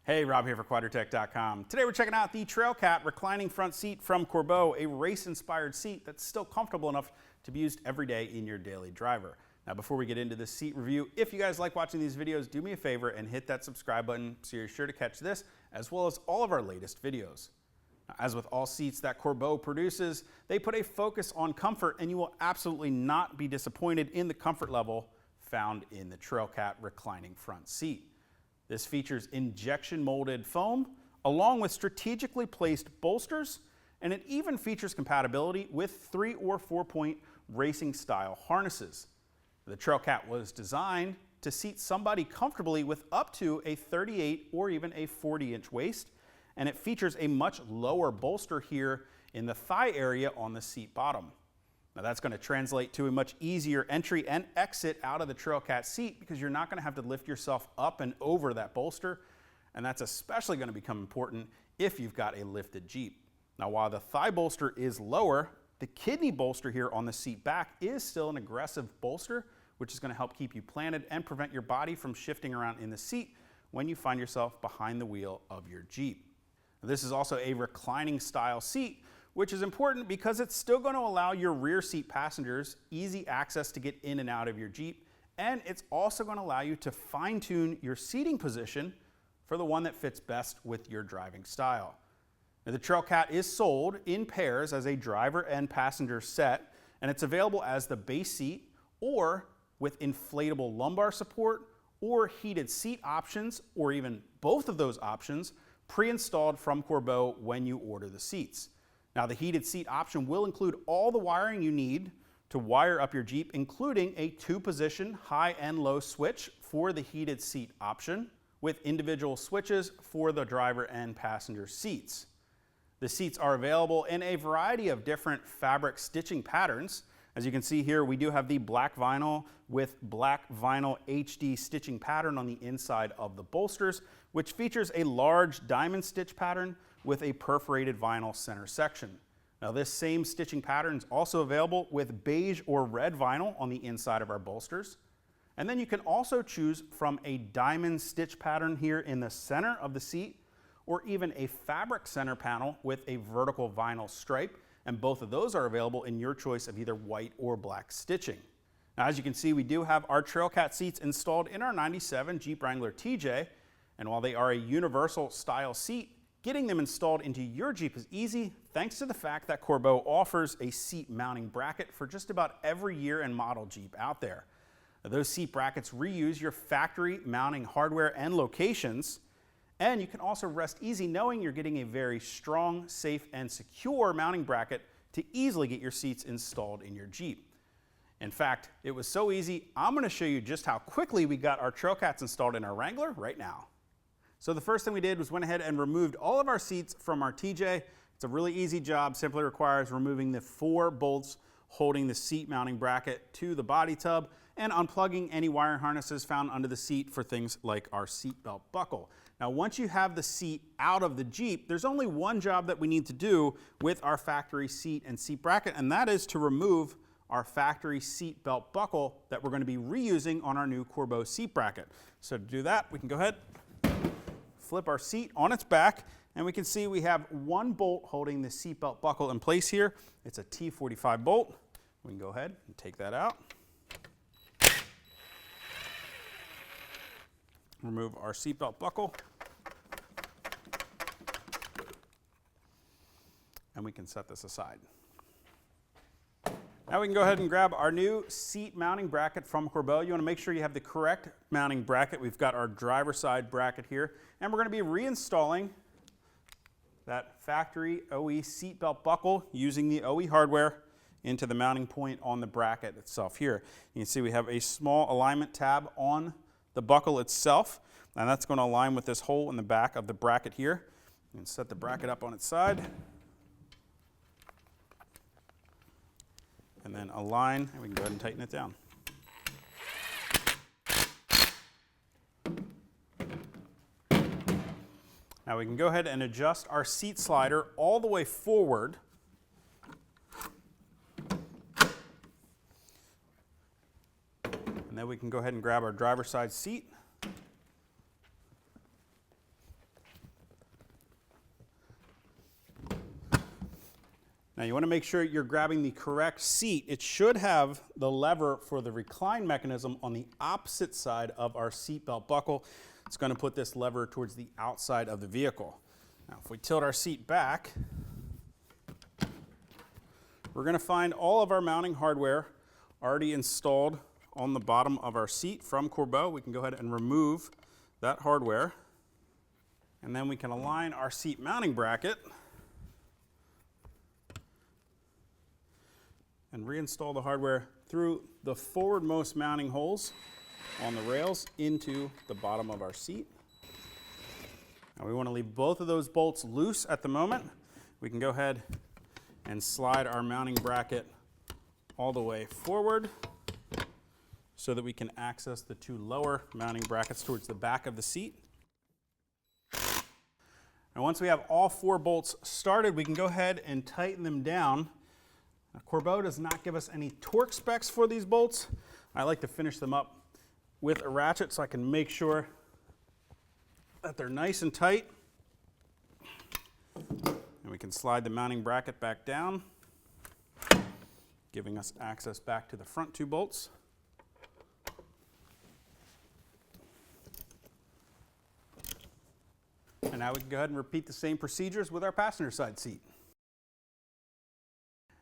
Hey, Rob here for Quadratec.com. Today we're checking out the Trailcat Reclining Front Seat from Corbeau, a race-inspired seat that's still comfortable enough to be used every day in your daily driver. Now before we get into this seat review, if you guys like watching these videos, do me a favor and hit that subscribe button so you're sure to catch this as well as all of our latest videos. Now, as with all seats that Corbeau produces, they put a focus on comfort and you will absolutely not be disappointed in the comfort level found in the Trailcat Reclining Front Seat. This features injection molded foam along with strategically placed bolsters, and it even features compatibility with 3 or 4-point racing style harnesses. The Trailcat was designed to seat somebody comfortably with up to a 38 or even a 40-inch waist, and it features a much lower bolster here in the thigh area on the seat bottom. Now that's going to translate to a much easier entry and exit out of the Trailcat seat because you're not going to have to lift yourself up and over that bolster, and that's especially going to become important if you've got a lifted Jeep. Now while the thigh bolster is lower, the kidney bolster here on the seat back is still an aggressive bolster, which is going to help keep you planted and prevent your body from shifting around in the seat when you find yourself behind the wheel of your Jeep. Now, this is also a reclining style seat, which is important because it's still going to allow your rear seat passengers easy access to get in and out of your Jeep, and it's also going to allow you to fine-tune your seating position for the one that fits best with your driving style. Now, the Trailcat is sold in pairs as a driver and passenger set, and it's available as the base seat or with inflatable lumbar support or heated seat options, or even both of those options pre-installed from Corbeau when you order the seats. Now the heated seat option will include all the wiring you need to wire up your Jeep, including a 2-position high and low switch for the heated seat option with individual switches for the driver and passenger seats. The seats are available in a variety of different fabric stitching patterns. As you can see here, we do have the black vinyl with black vinyl HD stitching pattern on the inside of the bolsters, which features a large diamond stitch pattern with a perforated vinyl center section. Now this same stitching pattern is also available with beige or red vinyl on the inside of our bolsters. And then you can also choose from a diamond stitch pattern here in the center of the seat, or even a fabric center panel with a vertical vinyl stripe, and both of those are available in your choice of either white or black stitching. Now as you can see, we do have our Trailcat seats installed in our 97 Jeep Wrangler TJ, and while they are a universal style seat, getting them installed into your Jeep is easy thanks to the fact that Corbeau offers a seat mounting bracket for just about every year and model Jeep out there. Now, those seat brackets reuse your factory mounting hardware and locations, and you can also rest easy knowing you're getting a very strong, safe, and secure mounting bracket to easily get your seats installed in your Jeep. In fact, it was so easy, I'm going to show you just how quickly we got our Trailcats installed in our Wrangler right now. So the first thing we did was went ahead and removed all of our seats from our TJ. It's a really easy job, simply requires removing the 4 bolts holding the seat mounting bracket to the body tub and unplugging any wire harnesses found under the seat for things like our seat belt buckle. Now once you have the seat out of the Jeep, there's only one job that we need to do with our factory seat and seat bracket, and that is to remove our factory seat belt buckle that we're going to be reusing on our new Corbeau seat bracket. So to do that, we can go ahead, flip our seat on its back, and we can see we have 1 bolt holding the seatbelt buckle in place here. It's a T45 bolt. We can go ahead and take that out. Remove our seatbelt buckle. And we can set this aside. Now we can go ahead and grab our new seat mounting bracket from Corbeau. You want to make sure you have the correct mounting bracket. We've got our driver side bracket here, and we're going to be reinstalling that factory OE seatbelt buckle using the OE hardware into the mounting point on the bracket itself here. You can see we have a small alignment tab on the buckle itself, and that's going to align with this hole in the back of the bracket here. You can set the bracket up on its side, and then align, and we can go ahead and tighten it down. Now we can go ahead and adjust our seat slider all the way forward. And then we can go ahead and grab our driver's side seat Now you want to make sure you're grabbing the correct seat. It should have the lever for the recline mechanism on the opposite side of our seatbelt buckle. It's going to put this lever towards the outside of the vehicle. Now if we tilt our seat back, we're going to find all of our mounting hardware already installed on the bottom of our seat from Corbeau. We can go ahead and remove that hardware, and then we can align our seat mounting bracket and reinstall the hardware through the forwardmost mounting holes on the rails into the bottom of our seat. Now we want to leave both of those bolts loose at the moment. We can go ahead and slide our mounting bracket all the way forward so that we can access the two lower mounting brackets towards the back of the seat. And once we have all 4 bolts started, we can go ahead and tighten them down. Now, Corbeau does not give us any torque specs for these bolts. I like to finish them up with a ratchet so I can make sure that they're nice and tight. And we can slide the mounting bracket back down, giving us access back to the front 2 bolts. And now we can go ahead and repeat the same procedures with our passenger side seat.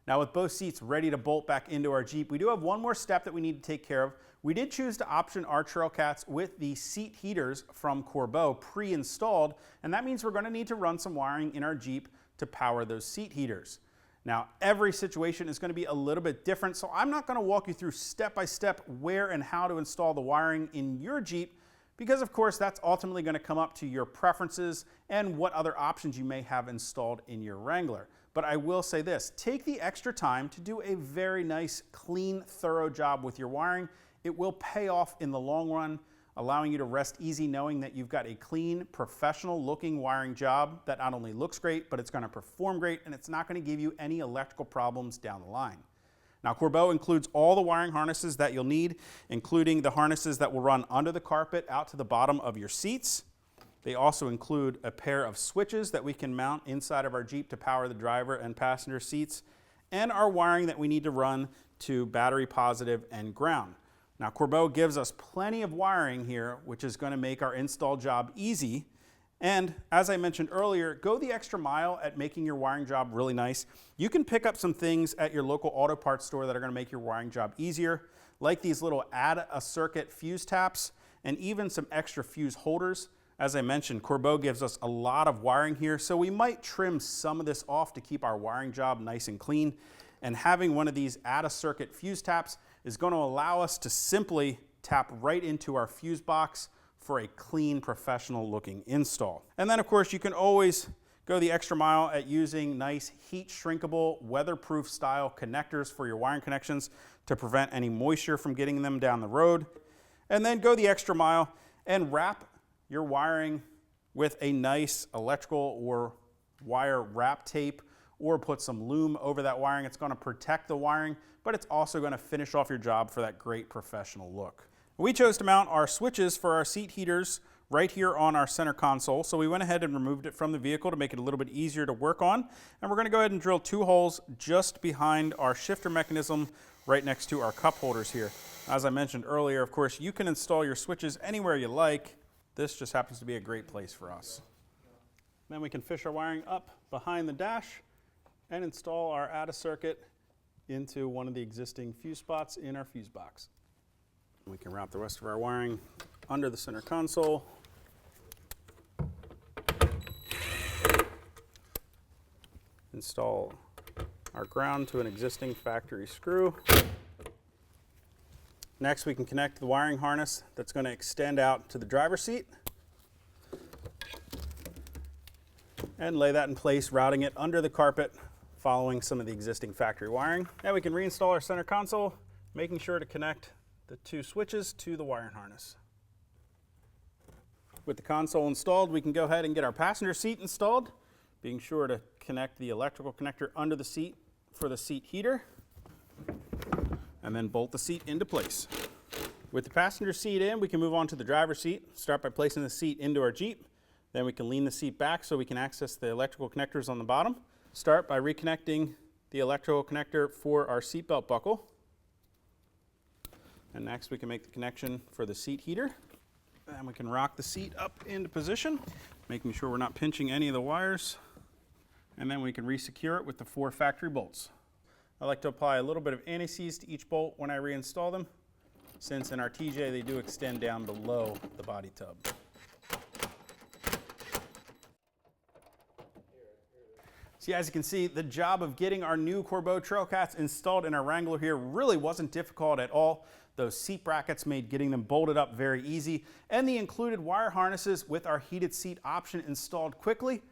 Now with both seats ready to bolt back into our Jeep, we do have one more step that we need to take care of. We did choose to option our Trailcats with the seat heaters from Corbeau pre-installed, and that means we're going to need to run some wiring in our Jeep to power those seat heaters. Now every situation is going to be a little bit different, so I'm not going to walk you through step by step where and how to install the wiring in your Jeep, because of course that's ultimately going to come up to your preferences and what other options you may have installed in your Wrangler. But I will say this, take the extra time to do a very nice, clean, thorough job with your wiring. It will pay off in the long run, allowing you to rest easy knowing that you've got a clean, professional looking wiring job that not only looks great, but it's going to perform great, and it's not going to give you any electrical problems down the line. Now Corbeau includes all the wiring harnesses that you'll need, including the harnesses that will run under the carpet out to the bottom of your seats. They also include a pair of switches that we can mount inside of our Jeep to power the driver and passenger seats, and our wiring that we need to run to battery positive and ground. Now Corbeau gives us plenty of wiring here, which is going to make our install job easy. And as I mentioned earlier, go the extra mile at making your wiring job really nice. You can pick up some things at your local auto parts store that are going to make your wiring job easier, like these little add a circuit fuse taps and even some extra fuse holders. As I mentioned, Corbeau gives us a lot of wiring here, so we might trim some of this off to keep our wiring job nice and clean. And having one of these add a circuit fuse taps is going to allow us to simply tap right into our fuse box for a clean, professional looking install. And then of course you can always go the extra mile at using nice heat shrinkable, weatherproof style connectors for your wiring connections to prevent any moisture from getting them down the road. And then go the extra mile and wrap your wiring with a nice electrical or wire wrap tape, or put some loom over that wiring. It's going to protect the wiring, but it's also going to finish off your job for that great professional look. We chose to mount our switches for our seat heaters right here on our center console, so we went ahead and removed it from the vehicle to make it a little bit easier to work on. And we're going to go ahead and drill 2 holes just behind our shifter mechanism right next to our cup holders here. As I mentioned earlier, of course, you can install your switches anywhere you like. This just happens to be a great place for us. Then we can fish our wiring up behind the dash and install our add a circuit into one of the existing fuse spots in our fuse box. We can route the rest of our wiring under the center console. Install our ground to an existing factory screw. Next, we can connect the wiring harness that's going to extend out to the driver's seat and lay that in place, routing it under the carpet, following some of the existing factory wiring. Now we can reinstall our center console, making sure to connect the 2 switches to the wiring harness. With the console installed, we can go ahead and get our passenger seat installed, being sure to connect the electrical connector under the seat for the seat heater, and then bolt the seat into place. With the passenger seat in, we can move on to the driver's seat. Start by placing the seat into our Jeep. Then we can lean the seat back so we can access the electrical connectors on the bottom. Start by reconnecting the electrical connector for our seatbelt buckle. And next we can make the connection for the seat heater. And we can rock the seat up into position, making sure we're not pinching any of the wires. And then we can re-secure it with the 4 factory bolts. I like to apply a little bit of anti-seize to each bolt when I reinstall them, since in our TJ they do extend down below the body tub. So as you can see, the job of getting our new Corbeau Trailcats installed in our Wrangler here really wasn't difficult at all. Those seat brackets made getting them bolted up very easy, and the included wire harnesses with our heated seat option installed quickly.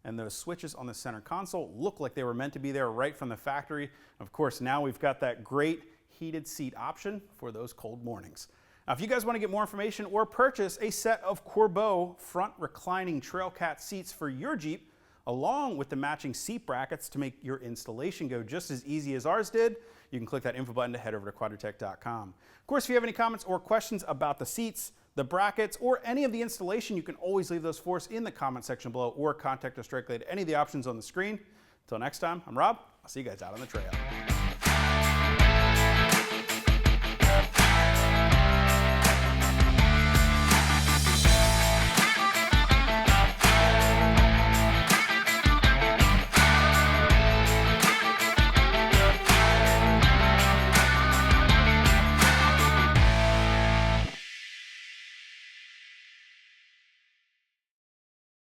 And those switches on the center console look like they were meant to be there right from the factory. Of course, now we've got that great heated seat option for those cold mornings. Now, if you guys want to get more information or purchase a set of Corbeau front reclining Trailcat seats for your Jeep, along with the matching seat brackets to make your installation go just as easy as ours did, you can click that info button to head over to Quadratec.com. Of course, if you have any comments or questions about the seats, the brackets, or any of the installation, you can always leave those for us in the comment section below or contact us directly at any of the options on the screen. Until next time, I'm Rob. I'll see you guys out on the trail.